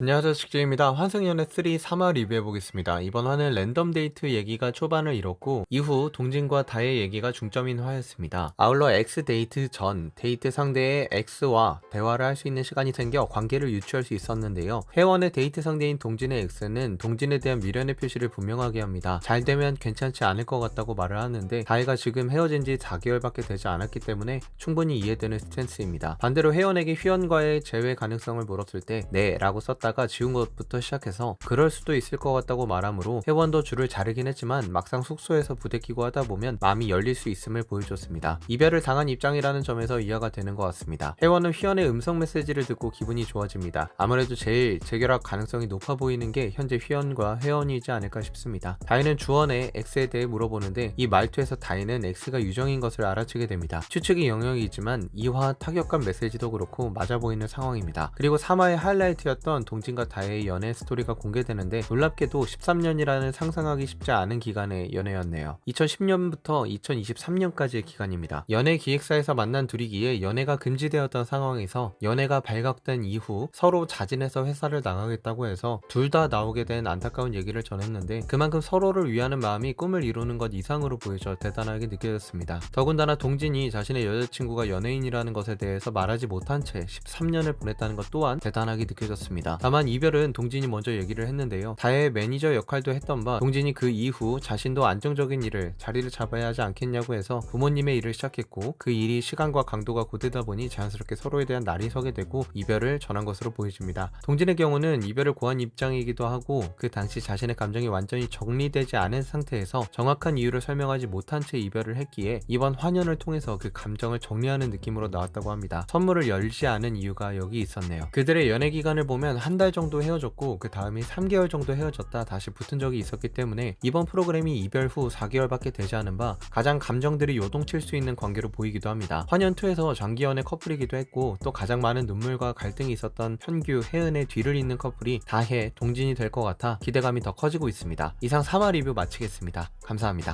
안녕하세요, 식재입니다. 환승연애 3 3화 리뷰해보겠습니다. 이번 화는 랜덤 데이트 얘기가 초반을 이뤘고 이후 동진과 다의 얘기가 중점인 화였습니다. 아울러 X 데이트 전 데이트 상대의 X와 대화를 할 수 있는 시간이 생겨 관계를 유추할 수 있었는데요. 회원의 데이트 상대인 동진의 X는 동진에 대한 미련의 표시를 분명하게 합니다. 잘 되면 괜찮지 않을 것 같다고 말을 하는데 다혜가 지금 헤어진 지 4개월밖에 되지 않았기 때문에 충분히 이해되는 스탠스입니다. 반대로 회원에게 휘연과의 재회 가능성을 물었을 때 네 라고 썼다 가 지운 것부터 시작해서 그럴 수도 있을 것 같다고 말하므로 회원도 줄을 자르긴 했지만 막상 숙소에서 부대끼고 하다 보면 마음이 열릴 수 있음을 보여줬습니다. 이별을 당한 입장이라는 점에서 이해가 되는 것 같습니다. 회원은 휘연의 음성 메시지를 듣고 기분이 좋아집니다. 아무래도 제일 재결합 가능성이 높아 보이는 게 현재 휘연과 회원이지 않을까 싶습니다. 다혜는 주원의 X에 대해 물어보는데 이 말투에서 다혜는 X가 유정인 것을 알아채게 됩니다. 추측이 영역이지만 이화 타격감 메시지도 그렇고 맞아 보이는 상황입니다. 그리고 3화의 하이라이트였던 동진과 다혜의 연애 스토리가 공개되는데 놀랍게도 13년이라는 상상하기 쉽지 않은 기간의 연애였네요. 2010년부터 2023년까지의 기간입니다. 연애 기획사에서 만난 둘이기에 연애가 금지되었던 상황에서 연애가 발각된 이후 서로 자진해서 회사를 나가겠다고 해서 둘 다 나오게 된 안타까운 얘기를 전했는데 그만큼 서로를 위하는 마음이 꿈을 이루는 것 이상으로 보여져 대단하게 느껴졌습니다. 더군다나 동진이 자신의 여자친구가 연예인이라는 것에 대해서 말하지 못한 채 13년을 보냈다는 것 또한 대단하게 느껴졌습니다. 다만 이별은 동진이 먼저 얘기를 했는데요. 다혜의 매니저 역할도 했던 바 동진이 그 이후 자신도 안정적인 일을 자리를 잡아야 하지 않겠냐고 해서 부모님의 일을 시작했고 그 일이 시간과 강도가 고되다 보니 자연스럽게 서로에 대한 날이 서게 되고 이별을 전한 것으로 보여집니다. 동진의 경우는 이별을 고한 입장이기도 하고 그 당시 자신의 감정이 완전히 정리되지 않은 상태에서 정확한 이유를 설명하지 못한 채 이별을 했기에 이번 화년을 통해서 그 감정을 정리하는 느낌으로 나왔다고 합니다. 선물을 열지 않은 이유가 여기 있었네요. 그들의 연애 기간을 보면 한 달 정도 헤어졌고 그 다음에 3개월 정도 헤어졌다 다시 붙은 적이 있었기 때문에 이번 프로그램이 이별 후 4개월밖에 되지 않은 바 가장 감정들이 요동칠 수 있는 관계로 보이기도 합니다. 화년2에서 장기 연애 커플이기도 했고 또 가장 많은 눈물과 갈등이 있었던 현규, 혜은의 뒤를 잇는 커플이 다혜, 동진이 될 것 같아 기대감이 더 커지고 있습니다. 이상 3화 리뷰 마치겠습니다. 감사합니다.